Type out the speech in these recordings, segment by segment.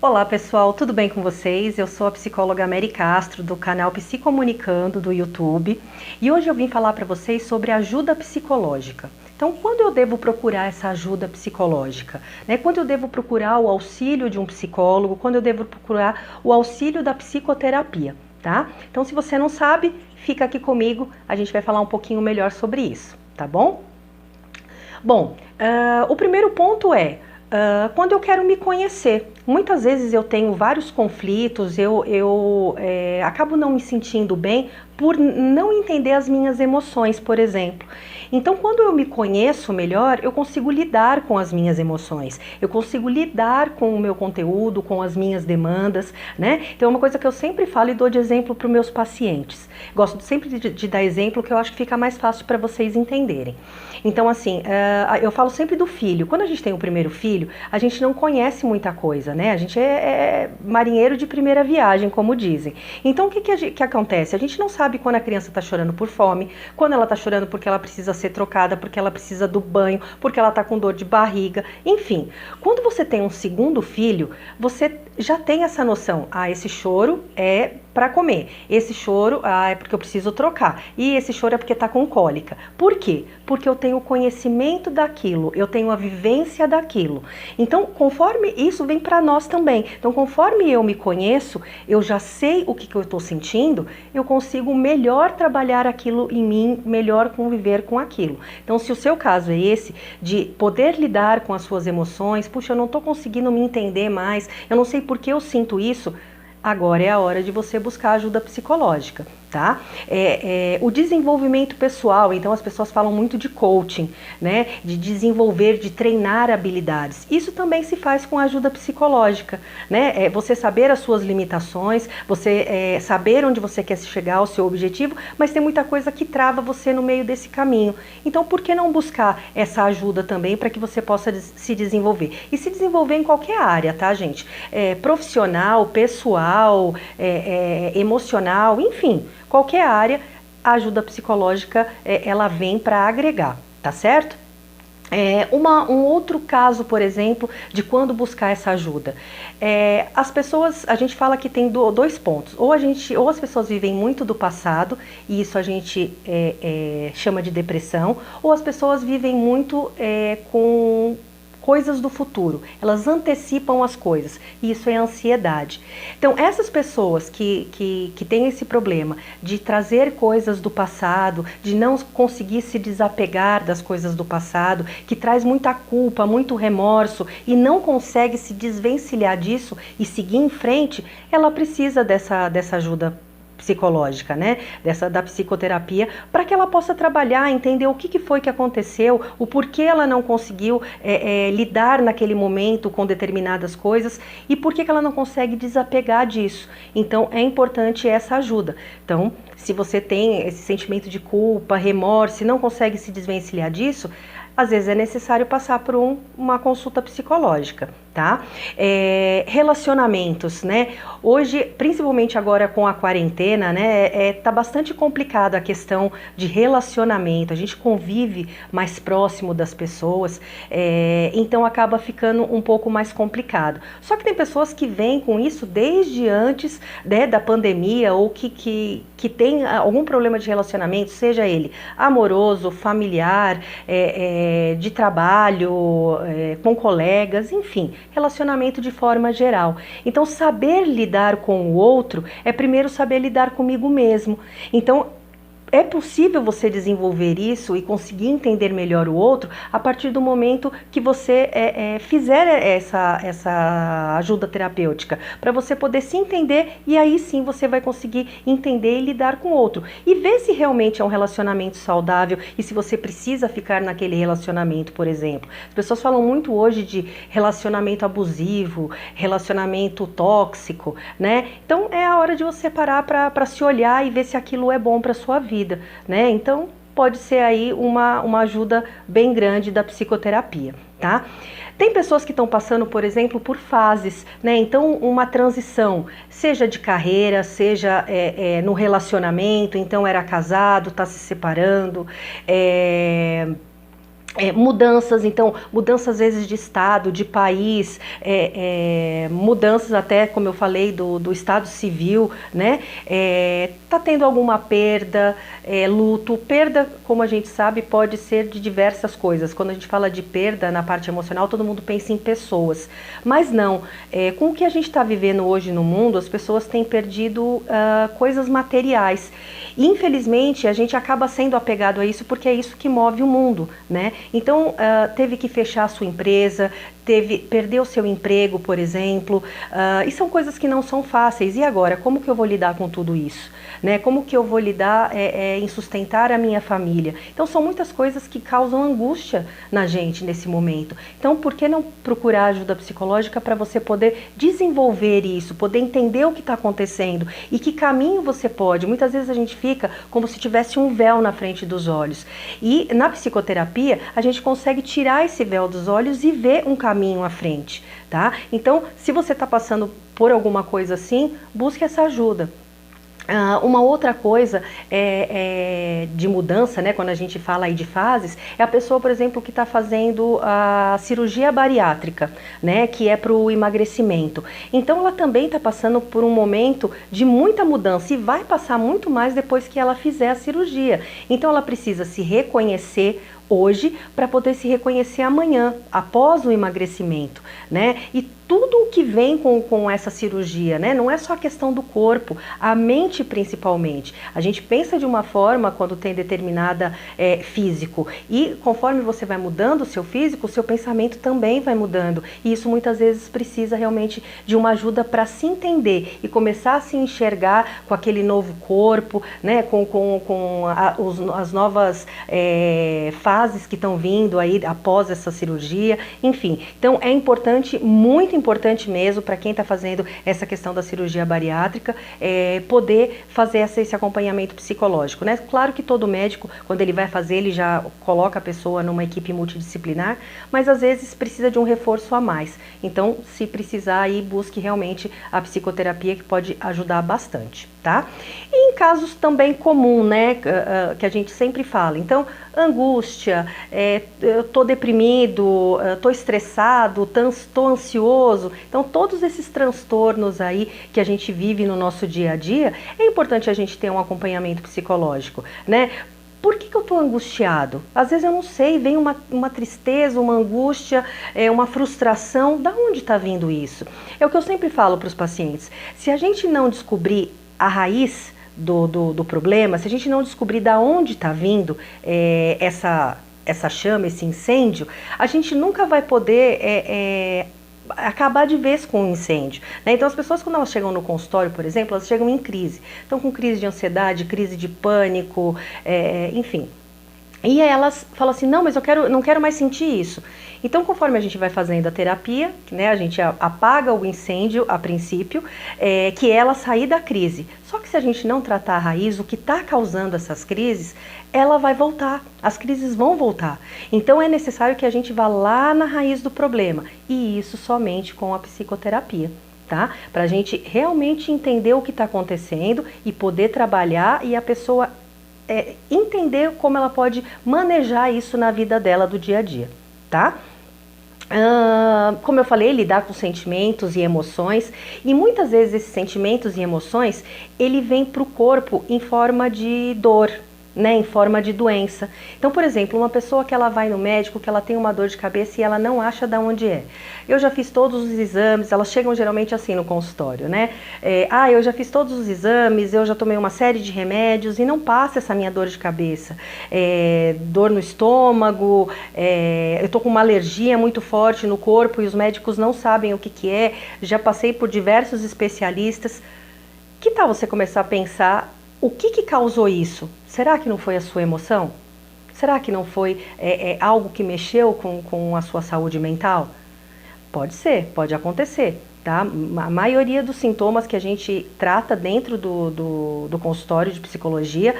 Olá pessoal, tudo bem com vocês? Eu sou a psicóloga Mary Castro do canal Psicomunicando do YouTube e hoje eu vim falar para vocês sobre ajuda psicológica. Então, quando eu devo procurar essa ajuda psicológica? Quando eu devo procurar o auxílio de um psicólogo? Quando eu devo procurar o auxílio da psicoterapia? Tá? Então, se você não sabe, fica aqui comigo, a gente vai falar um pouquinho melhor sobre isso, tá bom? Bom, o primeiro ponto é quando eu quero me conhecer. Muitas vezes eu tenho vários conflitos, eu acabo não me sentindo bem por não entender as minhas emoções, por exemplo. Então, quando eu me conheço melhor, eu consigo lidar com as minhas emoções, eu consigo lidar com o meu conteúdo, com as minhas demandas, né? Então, é uma coisa que eu sempre falo e dou de exemplo para os meus pacientes. Gosto sempre de dar exemplo, que eu acho que fica mais fácil para vocês entenderem. Então, assim, eu falo sempre do filho. Quando a gente tem o primeiro filho, a gente não conhece muita coisa, né? A gente é marinheiro de primeira viagem, como dizem. Então, o que acontece? A gente não sabe quando a criança está chorando por fome, quando ela está chorando porque ela precisa ser trocada, porque ela precisa do banho, porque ela está com dor de barriga, enfim. Quando você tem um segundo filho, você já tem essa noção. Esse choro é para comer. Esse choro, é porque eu preciso trocar. E esse choro é porque está com cólica. Por quê? Porque eu tenho o conhecimento daquilo, eu tenho a vivência daquilo. Então, conforme isso vem para nós também. Então, conforme eu me conheço, eu já sei o que eu estou sentindo, eu consigo melhor trabalhar aquilo em mim, melhor conviver com aquilo. Então, se o seu caso é esse, de poder lidar com as suas emoções, puxa, eu não estou conseguindo me entender mais, eu não sei por que eu sinto isso, agora é a hora de você buscar ajuda psicológica, tá? O desenvolvimento pessoal, então as pessoas falam muito de coaching, né? De desenvolver, de treinar habilidades. Isso também se faz com ajuda psicológica, né? Você saber as suas limitações, você saber onde você quer chegar, o seu objetivo, mas tem muita coisa que trava você no meio desse caminho. Então, por que não buscar essa ajuda também para que você possa se desenvolver? E se desenvolver em qualquer área, tá, gente? Profissional, pessoal, emocional, enfim, qualquer área, a ajuda psicológica ela vem para agregar, tá certo? Um outro caso, por exemplo, de quando buscar essa ajuda. As pessoas, a gente fala que tem dois pontos. Ou as pessoas vivem muito do passado, e isso a gente chama de depressão, ou as pessoas vivem muito com coisas do futuro, elas antecipam as coisas, e isso é ansiedade. Então, essas pessoas que têm esse problema de trazer coisas do passado, de não conseguir se desapegar das coisas do passado, que traz muita culpa, muito remorso, e não consegue se desvencilhar disso e seguir em frente, ela precisa dessa ajuda psicológica, né? Da psicoterapia, para que ela possa trabalhar, entender o que foi que aconteceu, o porquê ela não conseguiu lidar naquele momento com determinadas coisas e por que ela não consegue desapegar disso. Então, é importante essa ajuda. Então, se você tem esse sentimento de culpa, remorso e não consegue se desvencilhar disso, às vezes é necessário passar por uma consulta psicológica, tá? Relacionamentos, né? Hoje, principalmente agora com a quarentena, né? Tá bastante complicado a questão de relacionamento. A gente convive mais próximo das pessoas, então acaba ficando um pouco mais complicado. Só que tem pessoas que vêm com isso desde antes, né, da pandemia ou que tem algum problema de relacionamento, seja ele amoroso, familiar, de trabalho, com colegas, enfim, relacionamento de forma geral. Então, saber lidar com o outro é primeiro saber lidar comigo mesmo. Então, é possível você desenvolver isso e conseguir entender melhor o outro a partir do momento que você fizer essa ajuda terapêutica, para você poder se entender e aí sim você vai conseguir entender e lidar com o outro. E ver se realmente é um relacionamento saudável e se você precisa ficar naquele relacionamento, por exemplo. As pessoas falam muito hoje de relacionamento abusivo, relacionamento tóxico, né? Então é a hora de você parar para se olhar e ver se aquilo é bom para sua vida. Né? Então, pode ser aí uma ajuda bem grande da psicoterapia, tá? Tem pessoas que estão passando, por exemplo, por fases, né? Então, uma transição, seja de carreira, seja no relacionamento, então era casado, está se separando, Mudanças, então, mudanças às vezes de estado, de país, mudanças até, como eu falei, do estado civil, né? Tá tendo alguma perda, luto. Perda, como a gente sabe, pode ser de diversas coisas. Quando a gente fala de perda na parte emocional, todo mundo pensa em pessoas. Mas não, com o que a gente está vivendo hoje no mundo, as pessoas têm perdido coisas materiais. E, infelizmente, a gente acaba sendo apegado a isso porque é isso que move o mundo, né? Então, teve que fechar a sua empresa, perdeu o seu emprego, por exemplo, e são coisas que não são fáceis. E agora, como que eu vou lidar com tudo isso? Né? Como que eu vou lidar em sustentar a minha família? Então, são muitas coisas que causam angústia na gente nesse momento. Então, por que não procurar ajuda psicológica para você poder desenvolver isso, poder entender o que está acontecendo e que caminho você pode? Muitas vezes a gente fica como se tivesse um véu na frente dos olhos. E na psicoterapia, a gente consegue tirar esse véu dos olhos e ver um caminho à frente, tá? Então, se você está passando por alguma coisa assim, busque essa ajuda. Uma outra coisa de mudança, né, quando a gente fala aí de fases, é a pessoa, por exemplo, que está fazendo a cirurgia bariátrica, né, que é para o emagrecimento. Então ela também está passando por um momento de muita mudança e vai passar muito mais depois que ela fizer a cirurgia. Então ela precisa se reconhecer hoje para poder se reconhecer amanhã, após o emagrecimento, né? E tudo o que vem com essa cirurgia, né? Não é só a questão do corpo, a mente principalmente. A gente pensa de uma forma quando tem determinada físico e conforme você vai mudando o seu físico, o seu pensamento também vai mudando. E isso muitas vezes precisa realmente de uma ajuda para se entender e começar a se enxergar com aquele novo corpo, né? As novas fases que estão vindo aí após essa cirurgia, enfim. Então é importante, muito importante mesmo para quem está fazendo essa questão da cirurgia bariátrica, poder fazer esse acompanhamento psicológico, né? Claro que todo médico, quando ele vai fazer, ele já coloca a pessoa numa equipe multidisciplinar, mas às vezes precisa de um reforço a mais. Então, se precisar, aí busque realmente a psicoterapia, que pode ajudar bastante, tá? E em casos também comuns, né, que a gente sempre fala, então, angústia, eu tô deprimido, tô estressado, tô ansioso. Então, todos esses transtornos aí que a gente vive no nosso dia a dia, é importante a gente ter um acompanhamento psicológico, né? Por que eu estou angustiado? Às vezes eu não sei, vem uma tristeza, uma angústia, uma frustração. Da onde está vindo isso? É o que eu sempre falo para os pacientes. Se a gente não descobrir a raiz do problema, se a gente não descobrir da onde está vindo essa chama, esse incêndio, a gente nunca vai poder acabar de vez com o incêndio, né? Então as pessoas, quando elas chegam no consultório, por exemplo, elas chegam em crise, estão com crise de ansiedade, crise de pânico, enfim. E aí elas falam assim, não, mas não quero mais sentir isso. Então, conforme a gente vai fazendo a terapia, né, a gente apaga o incêndio a princípio, que é ela sair da crise. Só que se a gente não tratar a raiz, o que está causando essas crises, ela vai voltar, as crises vão voltar. Então é necessário que a gente vá lá na raiz do problema, e isso somente com a psicoterapia. Tá? Para a gente realmente entender o que está acontecendo e poder trabalhar e a pessoa entender como ela pode manejar isso na vida dela do dia a dia, tá? Como eu falei, lidar com sentimentos e emoções, e muitas vezes esses sentimentos e emoções, ele vem para o corpo em forma de dor, né, em forma de doença. Então, por exemplo, uma pessoa que ela vai no médico, que ela tem uma dor de cabeça e ela não acha de onde é. Eu já fiz todos os exames, elas chegam geralmente assim no consultório, né? Eu já fiz todos os exames, eu já tomei uma série de remédios e não passa essa minha dor de cabeça. Dor no estômago, eu tô com uma alergia muito forte no corpo e os médicos não sabem o que é. Já passei por diversos especialistas. Que tal você começar a pensar o que causou isso? Será que não foi a sua emoção? Será que não foi algo que mexeu com a sua saúde mental? Pode ser, pode acontecer, tá? A maioria dos sintomas que a gente trata dentro do consultório de psicologia,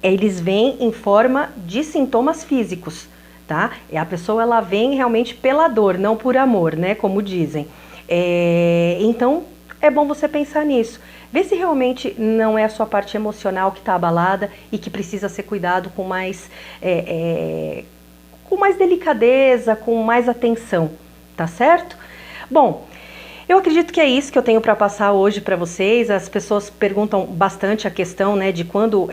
eles vêm em forma de sintomas físicos, tá? E a pessoa, ela vem realmente pela dor, não por amor, né? Como dizem. Então, é bom você pensar nisso. Vê se realmente não é a sua parte emocional que está abalada e que precisa ser cuidado com com mais delicadeza, com mais atenção, tá certo? Bom, eu acredito que é isso que eu tenho para passar hoje para vocês. As pessoas perguntam bastante a questão, né, de quando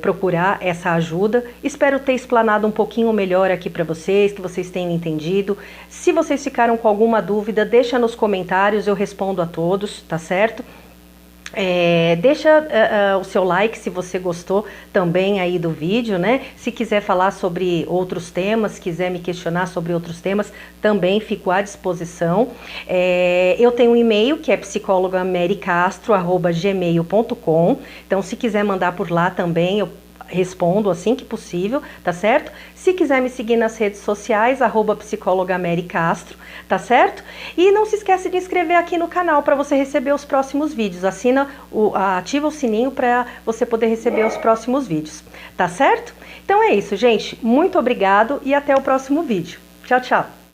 procurar essa ajuda. Espero ter explanado um pouquinho melhor aqui para vocês, que vocês tenham entendido. Se vocês ficaram com alguma dúvida, deixa nos comentários, eu respondo a todos, tá certo? Deixa o seu like se você gostou também aí do vídeo, né? Se quiser falar sobre outros temas, quiser me questionar sobre outros temas, também fico à disposição. Eu tenho um e-mail que é psicologamericastro@gmail.com. Então, se quiser mandar por lá também, eu respondo assim que possível, tá certo? Se quiser me seguir nas redes sociais, @psicologamericastro, tá certo? E não se esquece de inscrever aqui no canal para você receber os próximos vídeos. Ativa o sininho para você poder receber os próximos vídeos, tá certo? Então é isso, gente. Muito obrigado e até o próximo vídeo. Tchau, tchau!